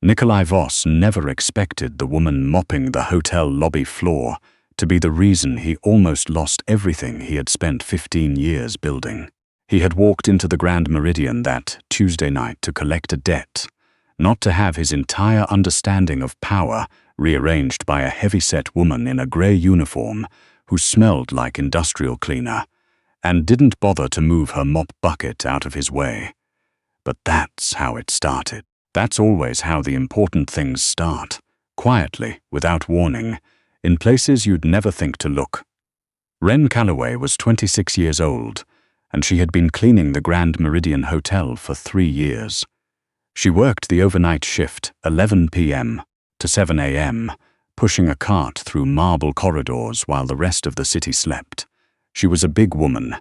Nikolai Voss never expected the woman mopping the hotel lobby floor to be the reason he almost lost everything he had spent 15 years building. He had walked into the Grand Meridian that Tuesday night to collect a debt, not to have his entire understanding of power rearranged by a heavy-set woman in a grey uniform who smelled like industrial cleaner and didn't bother to move her mop bucket out of his way. But that's how it started. That's always how the important things start, quietly, without warning, in places you'd never think to look. Wren Calloway was 26 years old, and she had been cleaning the Grand Meridian Hotel for 3 years. She worked the overnight shift, 11 p.m. to 7 a.m., pushing a cart through marble corridors while the rest of the city slept. She was a big woman,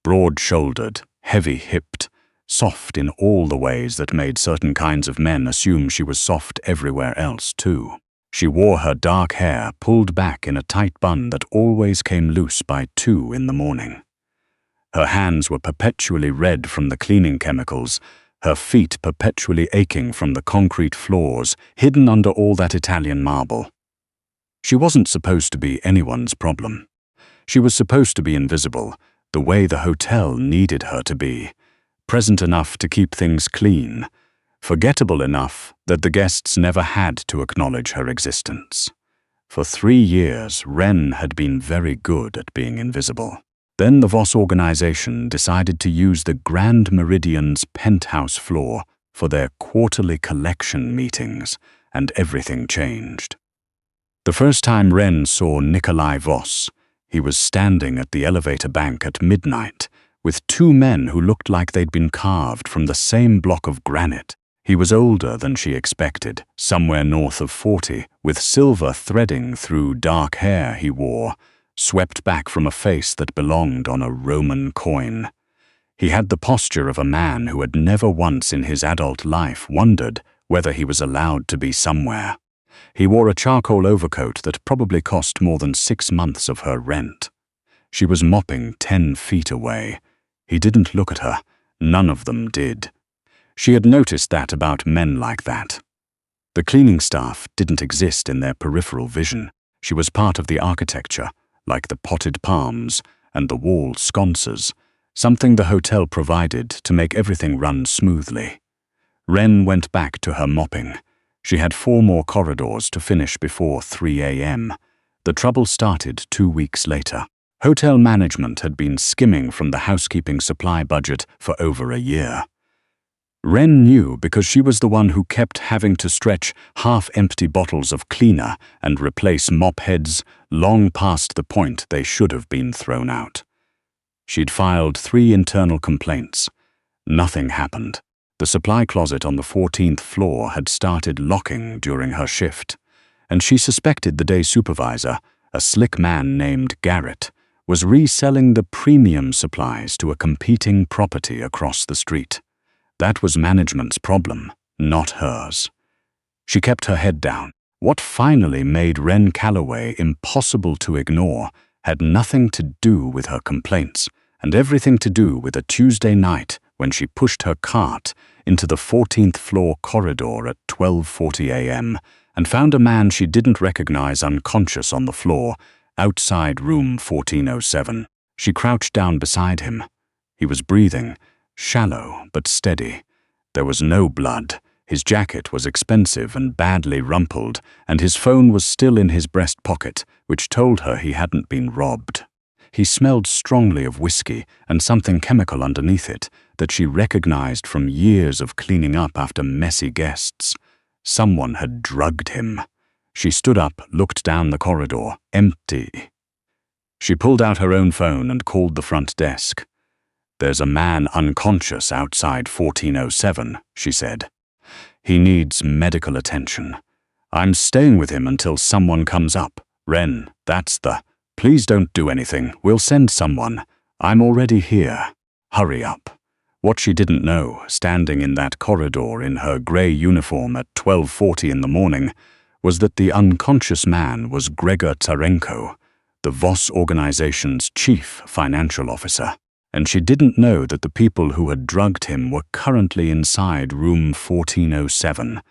broad-shouldered, heavy-hipped, soft in all the ways that made certain kinds of men assume she was soft everywhere else, too. She wore her dark hair pulled back in a tight bun that always came loose by 2 in the morning. Her hands were perpetually red from the cleaning chemicals, her feet perpetually aching from the concrete floors hidden under all that Italian marble. She wasn't supposed to be anyone's problem. She was supposed to be invisible, the way the hotel needed her to be. Present enough to keep things clean, forgettable enough that the guests never had to acknowledge her existence. For 3 years, Wren had been very good at being invisible. Then the Voss organization decided to use the Grand Meridian's penthouse floor for their quarterly collection meetings, and everything changed. The first time Wren saw Nikolai Voss, he was standing at the elevator bank at midnight, with 2 men who looked like they'd been carved from the same block of granite. He was older than she expected, somewhere north of 40, with silver threading through dark hair he wore, swept back from a face that belonged on a Roman coin. He had the posture of a man who had never once in his adult life wondered whether he was allowed to be somewhere. He wore a charcoal overcoat that probably cost more than 6 months of her rent. She was mopping 10 feet away. He didn't look at her. None of them did. She had noticed that about men like that. The cleaning staff didn't exist in their peripheral vision. She was part of the architecture, like the potted palms and the wall sconces, something the hotel provided to make everything run smoothly. Wren went back to her mopping. She had 4 more corridors to finish before 3 a.m. The trouble started 2 weeks later. Hotel management had been skimming from the housekeeping supply budget for over a year. Wren knew because she was the one who kept having to stretch half-empty bottles of cleaner and replace mop heads long past the point they should have been thrown out. She'd filed 3 internal complaints. Nothing happened. The supply closet on the 14th floor had started locking during her shift, and she suspected the day supervisor, a slick man named Garrett, was reselling the premium supplies to a competing property across the street. That was management's problem, not hers. She kept her head down. What finally made Wren Calloway impossible to ignore had nothing to do with her complaints and everything to do with a Tuesday night when she pushed her cart into the 14th floor corridor at 12:40 a.m. and found a man she didn't recognize unconscious on the floor outside room 1407. She crouched down beside him. He was breathing, shallow but steady. There was no blood. His jacket was expensive and badly rumpled, and his phone was still in his breast pocket, which told her he hadn't been robbed. He smelled strongly of whiskey and something chemical underneath it that she recognized from years of cleaning up after messy guests. Someone had drugged him. She stood up, looked down the corridor, empty. She pulled out her own phone and called the front desk. "There's a man unconscious outside 1407, she said. "He needs medical attention. I'm staying with him until someone comes up. Wren, that's the... Please don't do anything. We'll send someone. I'm already here. Hurry up." What she didn't know, standing in that corridor in her grey uniform at 12:40 in the morning, was that the unconscious man was Gregor Tsarenko, the Voss organization's chief financial officer. And she didn't know that the people who had drugged him were currently inside room 1407.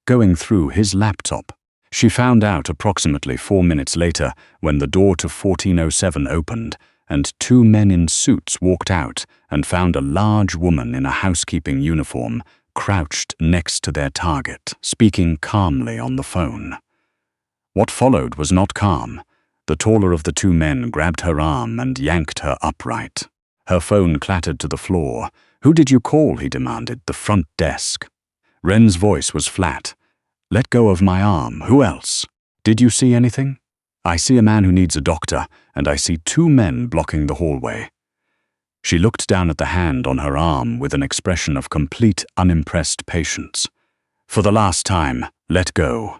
going through his laptop. She found out approximately 4 minutes later when the door to 1407 opened and two men in suits walked out and found a large woman in a housekeeping uniform crouched next to their target, speaking calmly on the phone. What followed was not calm. The taller of the two men grabbed her arm and yanked her upright. Her phone clattered to the floor. "Who did you call?" he demanded. "The front desk." Wren's voice was flat. "Let go of my arm. Who else? Did you see anything?" "I see a man who needs a doctor, and I see two men blocking the hallway." She looked down at the hand on her arm with an expression of complete, unimpressed patience. "For the last time, let go."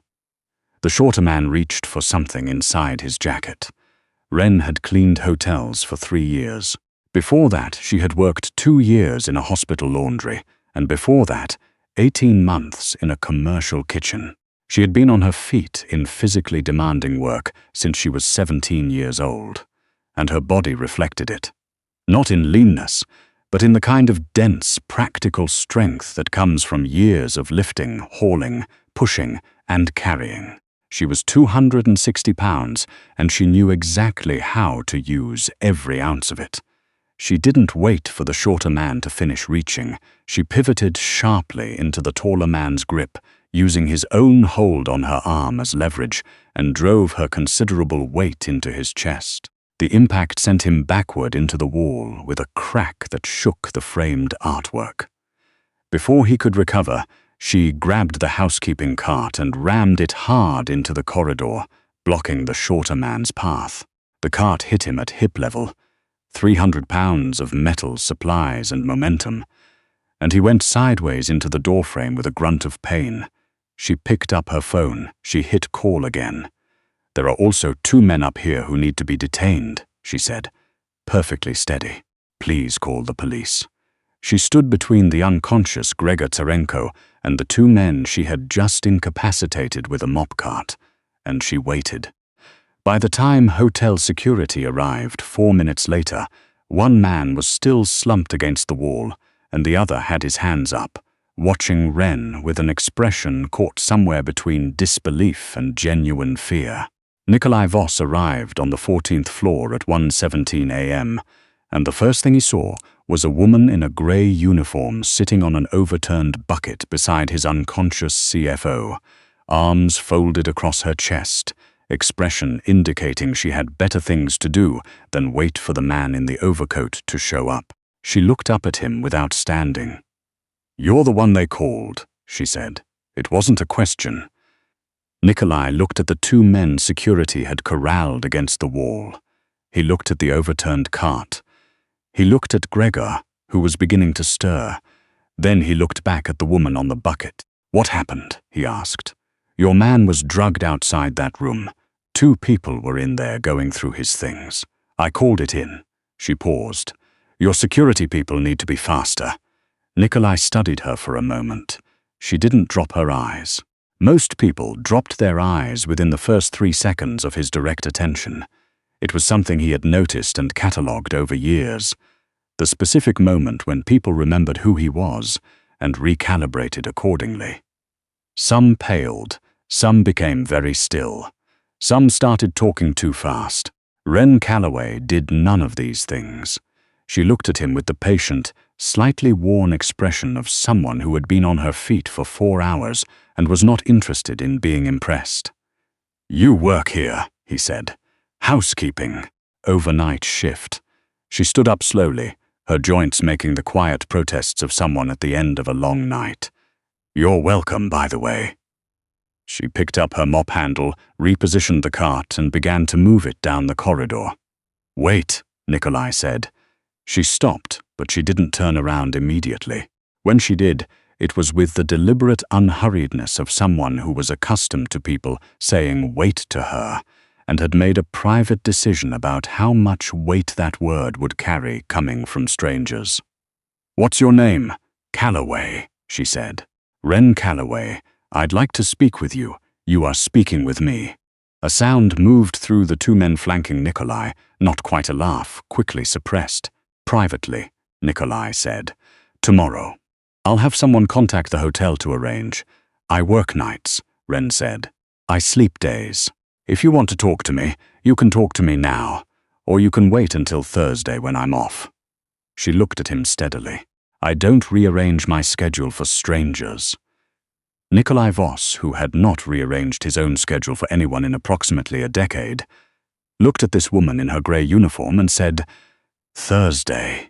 The shorter man reached for something inside his jacket. Wren had cleaned hotels for 3 years. Before that, she had worked 2 years in a hospital laundry, and before that, 18 months in a commercial kitchen. She had been on her feet in physically demanding work since she was 17 years old, and her body reflected it. Not in leanness, but in the kind of dense, practical strength that comes from years of lifting, hauling, pushing, and carrying. She was 260 pounds, and she knew exactly how to use every ounce of it. She didn't wait for the shorter man to finish reaching. She pivoted sharply into the taller man's grip, using his own hold on her arm as leverage, and drove her considerable weight into his chest. The impact sent him backward into the wall with a crack that shook the framed artwork. Before he could recover, she grabbed the housekeeping cart and rammed it hard into the corridor, blocking the shorter man's path. The cart hit him at hip level, 300 pounds of metal, supplies, and momentum, and he went sideways into the doorframe with a grunt of pain. She picked up her phone. She hit call again. "There are also 2 men up here who need to be detained," she said, perfectly steady. "Please call the police." She stood between the unconscious Gregor Tsarenko and the 2 men she had just incapacitated with a mop cart, and she waited. By the time hotel security arrived 4 minutes later, one man was still slumped against the wall, and the other had his hands up, watching Wren with an expression caught somewhere between disbelief and genuine fear. Nikolai Voss arrived on the 14th floor at 1:17 a.m., and the first thing he saw was a woman in a grey uniform sitting on an overturned bucket beside his unconscious CFO, arms folded across her chest, expression indicating she had better things to do than wait for the man in the overcoat to show up. She looked up at him without standing. "You're the one they called," she said. It wasn't a question. Nikolai looked at the 2 men security had corralled against the wall. He looked at the overturned cart. He looked at Gregor, who was beginning to stir. Then he looked back at the woman on the bucket. "What happened?" he asked. "Your man was drugged outside that room. 2 people were in there going through his things. I called it in." She paused. "Your security people need to be faster." Nikolai studied her for a moment. She didn't drop her eyes. Most people dropped their eyes within the first 3 seconds of his direct attention. It was something he had noticed and catalogued over years. The specific moment when people remembered who he was and recalibrated accordingly. Some paled. Some became very still. Some started talking too fast. Wren Calloway did none of these things. She looked at him with the patient, slightly worn expression of someone who had been on her feet for 4 hours and was not interested in being impressed. "You work here," he said. "Housekeeping. Overnight shift." She stood up slowly, her joints making the quiet protests of someone at the end of a long night. "You're welcome, by the way." She picked up her mop handle, repositioned the cart, and began to move it down the corridor. "Wait," Nikolai said. She stopped, but she didn't turn around immediately. When she did, it was with the deliberate unhurriedness of someone who was accustomed to people saying "wait" to her, and had made a private decision about how much weight that word would carry coming from strangers. "What's your name?" "Calloway," she said. "Wren Calloway. I'd like to speak with you. You are speaking with me." A sound moved through the 2 men flanking Nikolai, not quite a laugh, quickly suppressed. "Privately," Nikolai said. "Tomorrow. I'll have someone contact the hotel to arrange. I work nights, Wren said. I sleep days. If you want to talk to me, you can talk to me now, or you can wait until Thursday when I'm off. She looked at him steadily. I don't rearrange my schedule for strangers. Nikolai Voss, who had not rearranged his own schedule for anyone in approximately a decade, looked at this woman in her grey uniform and said, Thursday.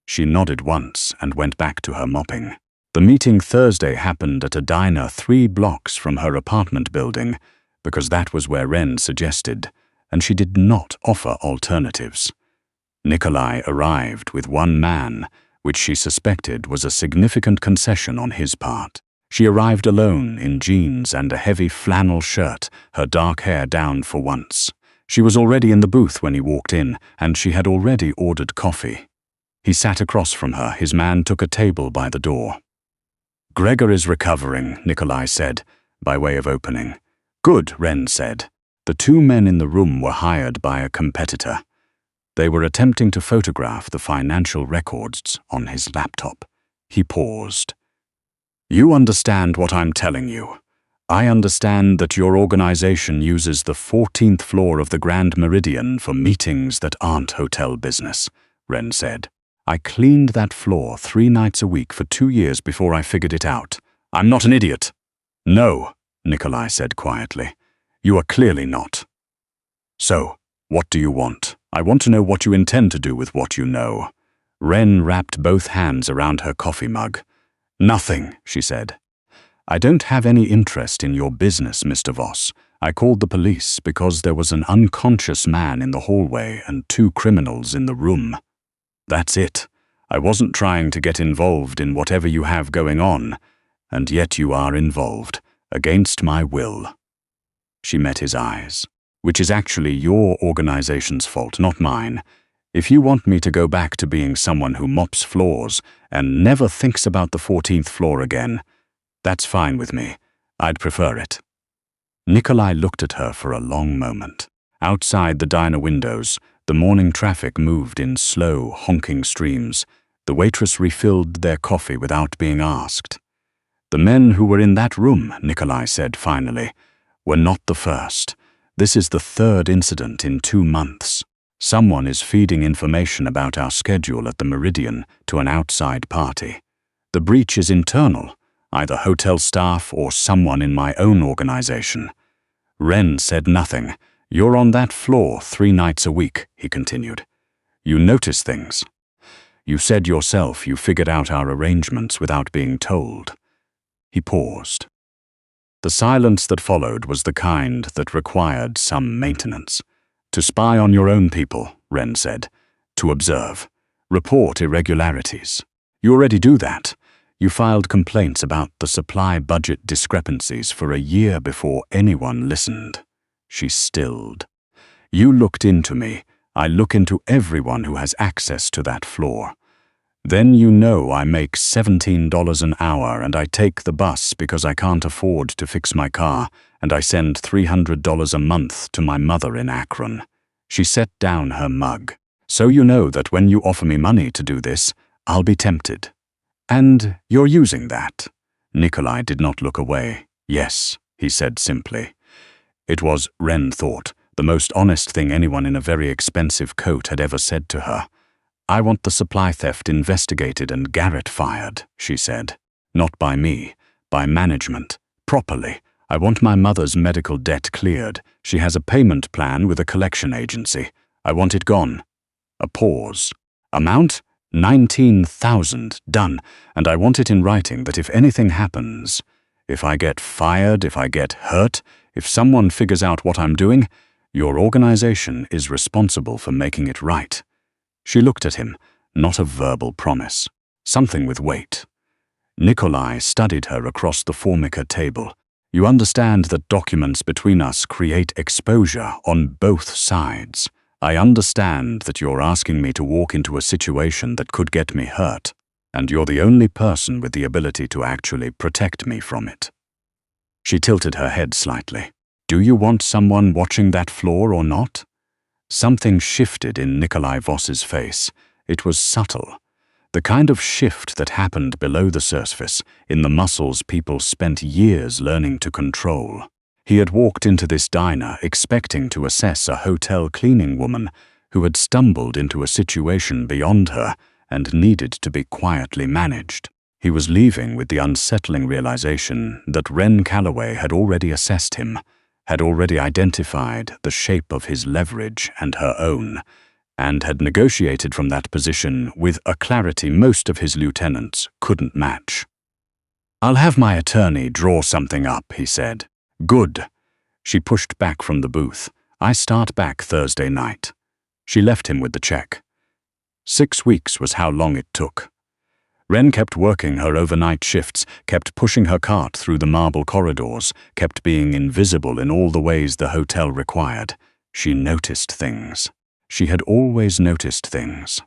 She nodded once and went back to her mopping. The meeting Thursday happened at a diner 3 blocks from her apartment building, because that was where Wren suggested, and she did not offer alternatives. Nikolai arrived with one man, which she suspected was a significant concession on his part. She arrived alone in jeans and a heavy flannel shirt, her dark hair down for once. She was already in the booth when he walked in, and she had already ordered coffee. He sat across from her. His man took a table by the door. Gregor is recovering, Nikolai said, by way of opening. Good, Wren said. The 2 men in the room were hired by a competitor. They were attempting to photograph the financial records on his laptop. He paused. You understand what I'm telling you. I understand that your organization uses the 14th floor of the Grand Meridian for meetings that aren't hotel business, Wren said. I cleaned that floor 3 nights a week for 2 years before I figured it out. I'm not an idiot. No, Nikolai said quietly. You are clearly not. So, what do you want? I want to know what you intend to do with what you know. Wren wrapped both hands around her coffee mug. Nothing, she said. I don't have any interest in your business, Mr. Voss. I called the police because there was an unconscious man in the hallway and 2 criminals in the room. That's it. I wasn't trying to get involved in whatever you have going on, and yet you are involved, against my will. She met his eyes. Which is actually your organization's fault, not mine. If you want me to go back to being someone who mops floors and never thinks about the 14th floor again, that's fine with me. I'd prefer it. Nikolai looked at her for a long moment. Outside the diner windows, the morning traffic moved in slow, honking streams. The waitress refilled their coffee without being asked. The men who were in that room, Nikolai said finally, were not the first. This is the 3rd incident in 2 months. Someone is feeding information about our schedule at the Meridian to an outside party. The breach is internal, either hotel staff or someone in my own organization. Wren said nothing. You're on that floor 3 nights a week, he continued. You notice things. You said yourself you figured out our arrangements without being told. He paused. The silence that followed was the kind that required some maintenance. To spy on your own people, Wren said. To observe. Report irregularities. You already do that. You filed complaints about the supply budget discrepancies for a year before anyone listened. She stilled. You looked into me. I look into everyone who has access to that floor. Then you know I make $17 an hour and I take the bus because I can't afford to fix my car, and I send $300 a month to my mother in Akron. She set down her mug. So you know that when you offer me money to do this, I'll be tempted. And you're using that. Nikolai did not look away. Yes, he said simply. It was, Wren thought, the most honest thing anyone in a very expensive coat had ever said to her. I want the supply theft investigated and Garrett fired, she said. Not by me, by management. Properly. I want my mother's medical debt cleared. She has a payment plan with a collection agency. I want it gone. A pause. Amount? $19,000. Done. And I want it in writing that if anything happens, if I get fired, if I get hurt, if someone figures out what I'm doing, your organization is responsible for making it right. She looked at him, not a verbal promise, something with weight. Nikolai studied her across the Formica table. You understand that documents between us create exposure on both sides. I understand that you're asking me to walk into a situation that could get me hurt, and you're the only person with the ability to actually protect me from it. She tilted her head slightly. Do you want someone watching that floor or not? Something shifted in Nikolai Voss's face. It was subtle. The kind of shift that happened below the surface, in the muscles people spent years learning to control. He had walked into this diner expecting to assess a hotel cleaning woman who had stumbled into a situation beyond her and needed to be quietly managed. He was leaving with the unsettling realization that Wren Calloway had already assessed him, had already identified the shape of his leverage and her own, and had negotiated from that position with a clarity most of his lieutenants couldn't match. "I'll have my attorney draw something up," he said. "Good." She pushed back from the booth. "I start back Thursday night." She left him with the check. 6 weeks was how long it took. Wren kept working her overnight shifts, kept pushing her cart through the marble corridors, kept being invisible in all the ways the hotel required. She noticed things. She had always noticed things.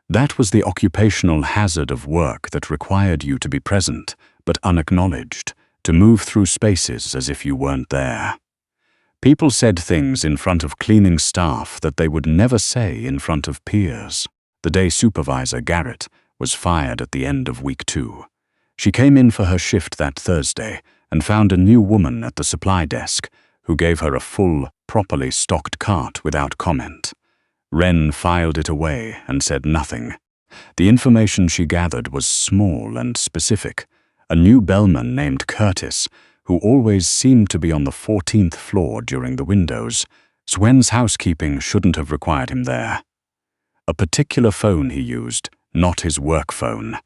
That was the occupational hazard of work that required you to be present, but unacknowledged, to move through spaces as if you weren't there. People said things in front of cleaning staff that they would never say in front of peers. The day supervisor, Garrett, was fired at the end of week 2. She came in for her shift that Thursday and found a new woman at the supply desk who gave her a full, properly stocked cart without comment. Wren filed it away and said nothing. The information she gathered was small and specific. A new bellman named Curtis, who always seemed to be on the 14th floor during the windows. Wren's housekeeping shouldn't have required him there. A particular phone he used, not his work phone.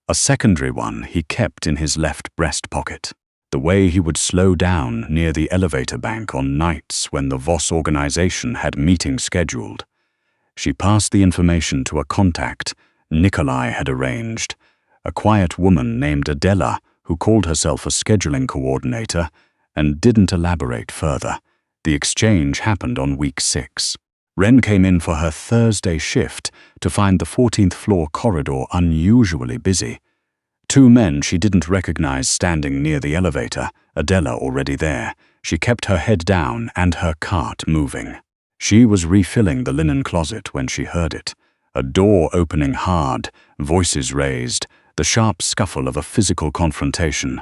A secondary one he kept in his left breast pocket. The way he would slow down near the elevator bank on nights when the Voss organization had meetings scheduled. She passed the information to a contact Nikolai had arranged, a quiet woman named Adela who called herself a scheduling coordinator and didn't elaborate further. The exchange happened on week 6. Wren came in for her Thursday shift to find the 14th floor corridor unusually busy. 2 men she didn't recognize standing near the elevator, Adela already there. She kept her head down and her cart moving. She was refilling the linen closet when she heard it. A door opening hard, voices raised, the sharp scuffle of a physical confrontation.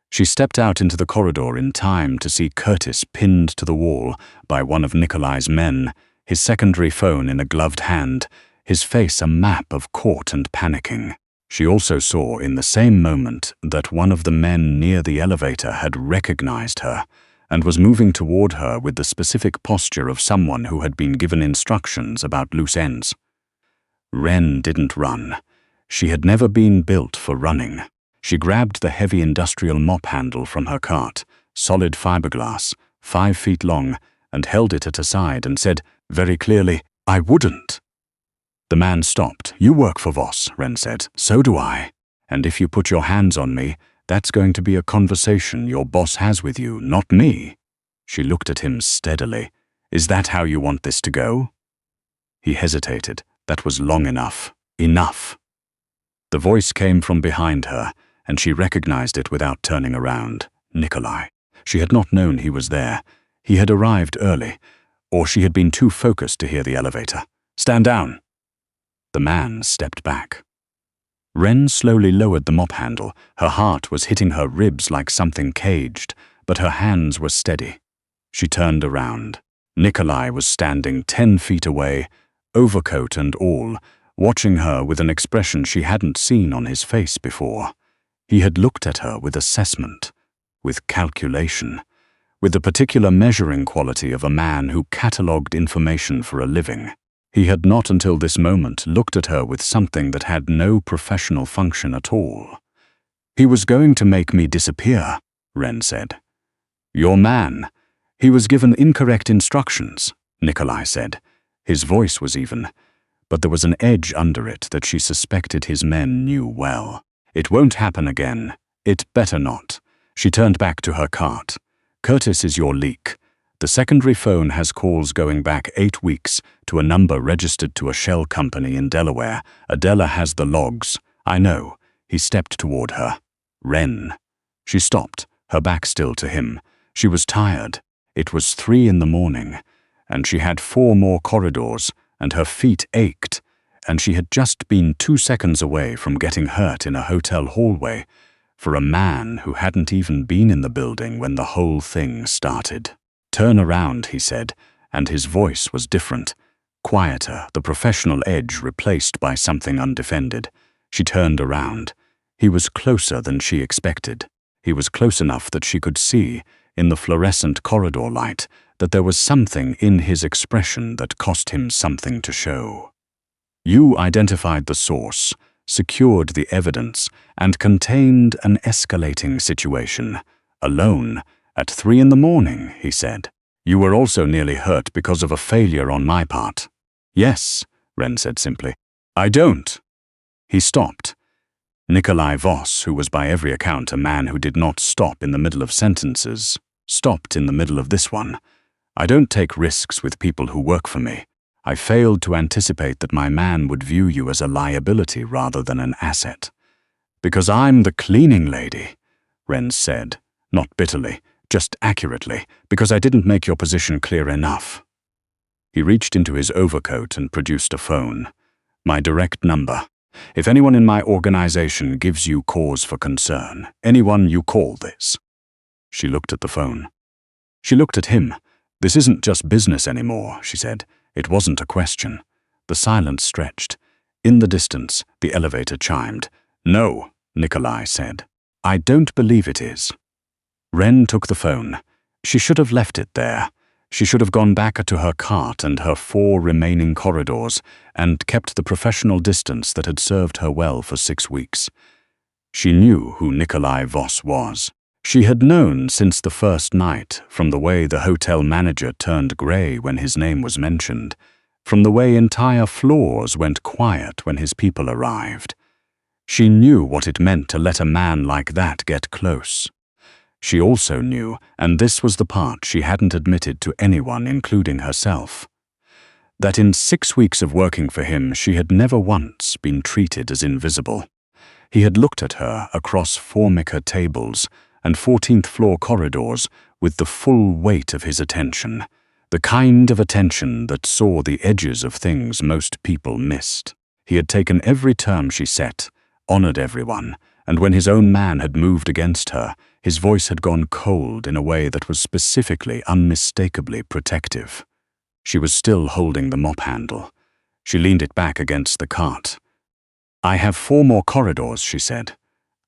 She stepped out into the corridor in time to see Curtis pinned to the wall by one of Nikolai's men, his secondary phone in a gloved hand, his face a map of caught and panicking. She also saw in the same moment that one of the men near the elevator had recognized her and was moving toward her with the specific posture of someone who had been given instructions about loose ends. Wren didn't run. She had never been built for running. She grabbed the heavy industrial mop handle from her cart, solid fiberglass, 5 feet long, and held it at her side and said, very clearly, "I wouldn't." The man stopped. "You work for Voss," Wren said. "So do I. And if you put your hands on me, that's going to be a conversation your boss has with you, not me." She looked at him steadily. "Is that how you want this to go?" He hesitated. That was long enough. Enough. The voice came from behind her, and she recognized it without turning around. Nikolai. She had not known he was there. He had arrived early, or she had been too focused to hear the elevator. "Stand down." The man stepped back. Wren slowly lowered the mop handle. Her heart was hitting her ribs like something caged, but her hands were steady. She turned around. Nikolai was standing 10 feet away, overcoat and all, watching her with an expression she hadn't seen on his face before. He had looked at her with assessment, with calculation, with the particular measuring quality of a man who catalogued information for a living. He had not until this moment looked at her with something that had no professional function at all. "He was going to make me disappear," Wren said. "Your man. He was given incorrect instructions," Nikolai said. His voice was even, but there was an edge under it that she suspected his men knew well. "It won't happen again. It better not." She turned back to her cart. "Curtis is your leak. The secondary phone has calls going back 8 weeks to a number registered to a shell company in Delaware. Adela has the logs. I know." He stepped toward her. "Wren." She stopped, her back still to him. She was tired. It was 3 in the morning, and she had 4 more corridors, and her feet ached, and she had just been 2 seconds away from getting hurt in a hotel hallway for a man who hadn't even been in the building when the whole thing started. "Turn around," he said, and his voice was different, quieter, the professional edge replaced by something undefended. She turned around. He was closer than she expected. He was close enough that she could see, in the fluorescent corridor light, that there was something in his expression that cost him something to show. "You identified the source, secured the evidence, and contained an escalating situation. Alone, at 3 in the morning, he said. "You were also nearly hurt because of a failure on my part." "Yes," Wren said simply. "I don't." He stopped. Nikolai Voss, who was by every account a man who did not stop in the middle of sentences, stopped in the middle of this one. "I don't take risks with people who work for me. I failed to anticipate that my man would view you as a liability rather than an asset." "Because I'm the cleaning lady," Wren said, not bitterly, just accurately, "because I didn't make your position clear enough." He reached into his overcoat and produced a phone. "My direct number. If anyone in my organization gives you cause for concern, anyone you call this." She looked at the phone. She looked at him. "This isn't just business anymore," she said. It wasn't a question. The silence stretched. In the distance, the elevator chimed. "No," Nikolai said. "I don't believe it is." Wren took the phone. She should have left it there. She should have gone back to her cart and her 4 remaining corridors and kept the professional distance that had served her well for 6 weeks. She knew who Nikolai Voss was. She had known since the first night, from the way the hotel manager turned grey when his name was mentioned, from the way entire floors went quiet when his people arrived. She knew what it meant to let a man like that get close. She also knew, and this was the part she hadn't admitted to anyone, including herself, that in 6 weeks of working for him she had never once been treated as invisible. He had looked at her across Formica tables and 14th floor corridors with the full weight of his attention, the kind of attention that saw the edges of things most people missed. He had taken every term she set, honored everyone, and when his own man had moved against her, his voice had gone cold in a way that was specifically, unmistakably protective. She was still holding the mop handle. She leaned it back against the cart. "I have 4 more corridors," she said.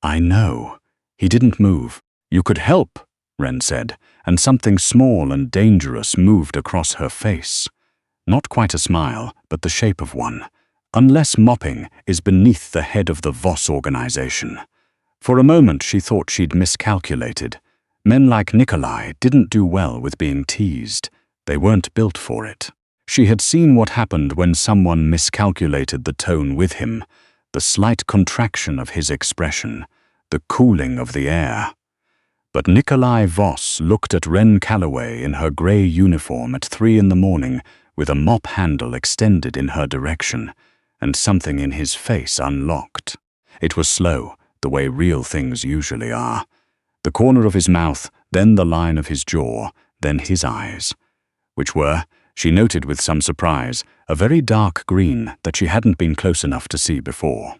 "I know." He didn't move. "You could help," Wren said, and something small and dangerous moved across her face. Not quite a smile, but the shape of one. "Unless mopping is beneath the head of the Voss organization." For a moment she thought she'd miscalculated. Men like Nikolai didn't do well with being teased. They weren't built for it. She had seen what happened when someone miscalculated the tone with him, the slight contraction of his expression, the cooling of the air. But Nikolai Voss looked at Wren Calloway in her grey uniform at 3 in the morning with a mop handle extended in her direction, and something in his face unlocked. It was slow, the way real things usually are. The corner of his mouth, then the line of his jaw, then his eyes, which were, she noted with some surprise, a very dark green that she hadn't been close enough to see before.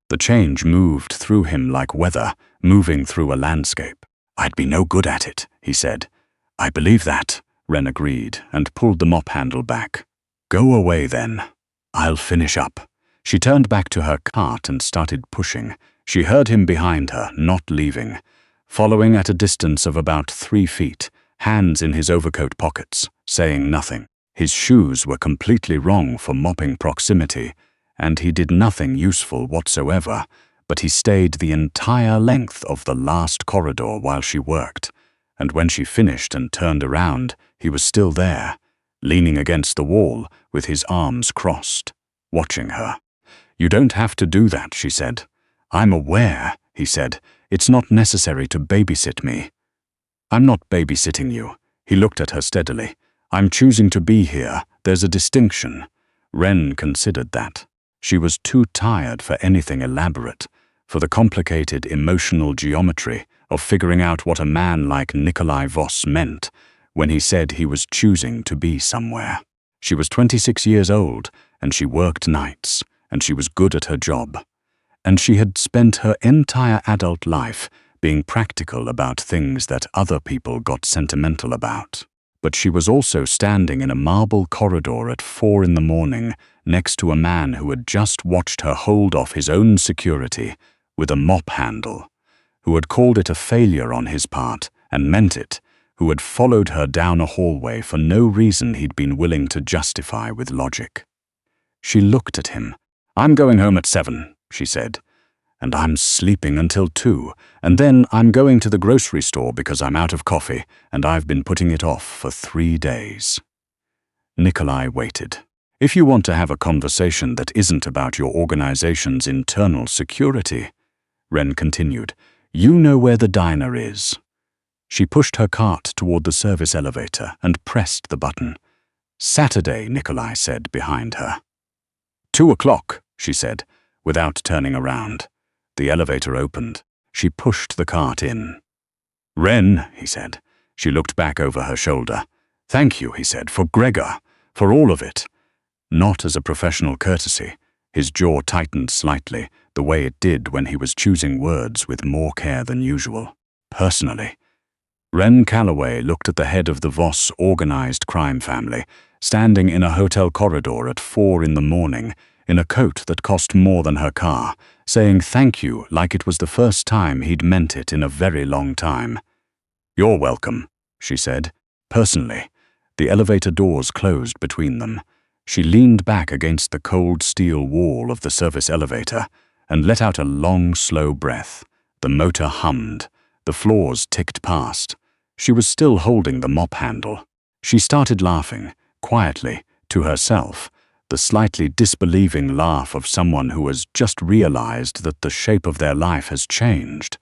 The change moved through him like weather, moving through a landscape. "I'd be no good at it," he said. "I believe that," Wren agreed, and pulled the mop handle back. "Go away then. I'll finish up." She turned back to her cart and started pushing. She heard him behind her, not leaving, following at a distance of about 3 feet, hands in his overcoat pockets, saying nothing. His shoes were completely wrong for mopping proximity, and he did nothing useful whatsoever, but he stayed the entire length of the last corridor while she worked, and when she finished and turned around, he was still there, leaning against the wall with his arms crossed, watching her. "You don't have to do that," she said. "I'm aware," he said. "It's not necessary to babysit me." "I'm not babysitting you." He looked at her steadily. "I'm choosing to be here. There's a distinction." Wren considered that. She was too tired for anything elaborate, for the complicated emotional geometry of figuring out what a man like Nikolai Voss meant when he said he was choosing to be somewhere. She was 26 years old, and she worked nights, and she was good at her job. And she had spent her entire adult life being practical about things that other people got sentimental about. But she was also standing in a marble corridor at 4 in the morning next to a man who had just watched her hold off his own security with a mop handle, who had called it a failure on his part and meant it, who had followed her down a hallway for no reason he'd been willing to justify with logic. She looked at him. "I'm going home at 7, she said. "And I'm sleeping until 2, and then I'm going to the grocery store because I'm out of coffee, and I've been putting it off for 3 days. Nikolai waited. "If you want to have a conversation that isn't about your organization's internal security," Wren continued, "you know where the diner is." She pushed her cart toward the service elevator and pressed the button. "Saturday," Nikolai said behind her. 2 o'clock, she said, without turning around. The elevator opened. She pushed the cart in. "Wren," he said. She looked back over her shoulder. "Thank you," he said, "for Gregor, for all of it." Not as a professional courtesy. His jaw tightened slightly, the way it did when he was choosing words with more care than usual. Personally. Wren Calloway looked at the head of the Voss organized crime family, standing in a hotel corridor at 4 in the morning, in a coat that cost more than her car, saying thank you like it was the first time he'd meant it in a very long time. "You're welcome," she said. Personally. The elevator doors closed between them. She leaned back against the cold steel wall of the service elevator and let out a long, slow breath. The motor hummed. The floors ticked past. She was still holding the mop handle. She started laughing, quietly, to herself, the slightly disbelieving laugh of someone who has just realized that the shape of their life has changed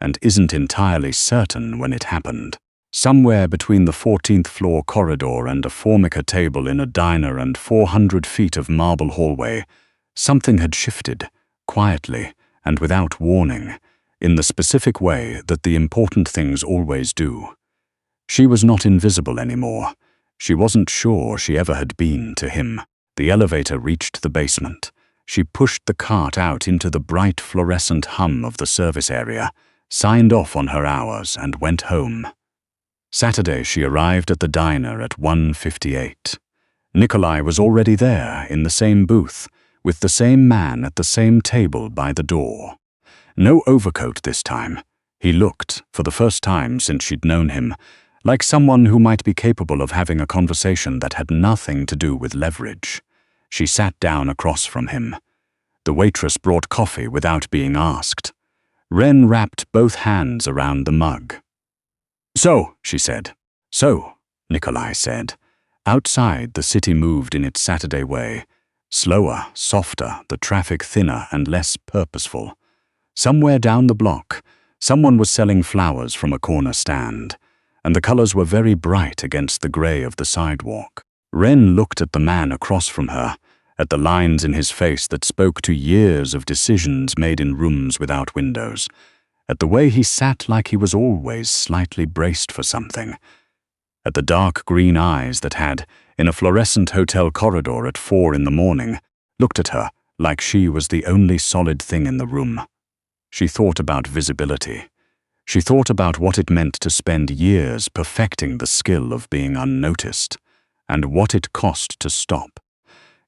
and isn't entirely certain when it happened. Somewhere between the 14th floor corridor and a formica table in a diner and 400 feet of marble hallway, something had shifted, quietly and without warning, in the specific way that the important things always do. She was not invisible anymore. She wasn't sure she ever had been to him. The elevator reached the basement. She pushed the cart out into the bright fluorescent hum of the service area, signed off on her hours, and went home. Saturday she arrived at the diner at 1:58. Nikolai was already there in the same booth, with the same man at the same table by the door. No overcoat this time. He looked, for the first time since she'd known him, like someone who might be capable of having a conversation that had nothing to do with leverage. She sat down across from him. The waitress brought coffee without being asked. Wren wrapped both hands around the mug. "So," she said. "So," Nikolai said. Outside, the city moved in its Saturday way. Slower, softer, the traffic thinner and less purposeful. Somewhere down the block, someone was selling flowers from a corner stand, and the colors were very bright against the gray of the sidewalk. Wren looked at the man across from her, at the lines in his face that spoke to years of decisions made in rooms without windows, at the way he sat like he was always slightly braced for something, at the dark green eyes that had, in a fluorescent hotel corridor at 4 in the morning, looked at her like she was the only solid thing in the room. She thought about visibility. She thought about what it meant to spend years perfecting the skill of being unnoticed, and what it cost to stop.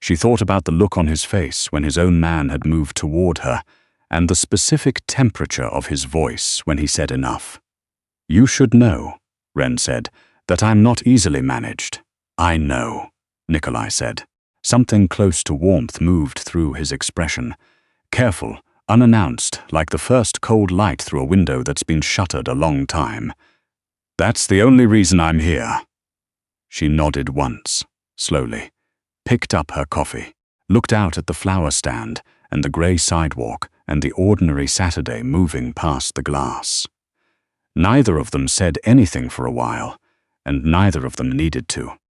She thought about the look on his face when his own man had moved toward her, and the specific temperature of his voice when he said enough. "You should know," Wren said, "that I'm not easily managed." "I know," Nikolai said. Something close to warmth moved through his expression. Careful, unannounced, like the first cold light through a window that's been shuttered a long time. "That's the only reason I'm here." She nodded once, slowly, picked up her coffee, looked out at the flower stand and the gray sidewalk and the ordinary Saturday moving past the glass. Neither of them said anything for a while, and neither of them needed to.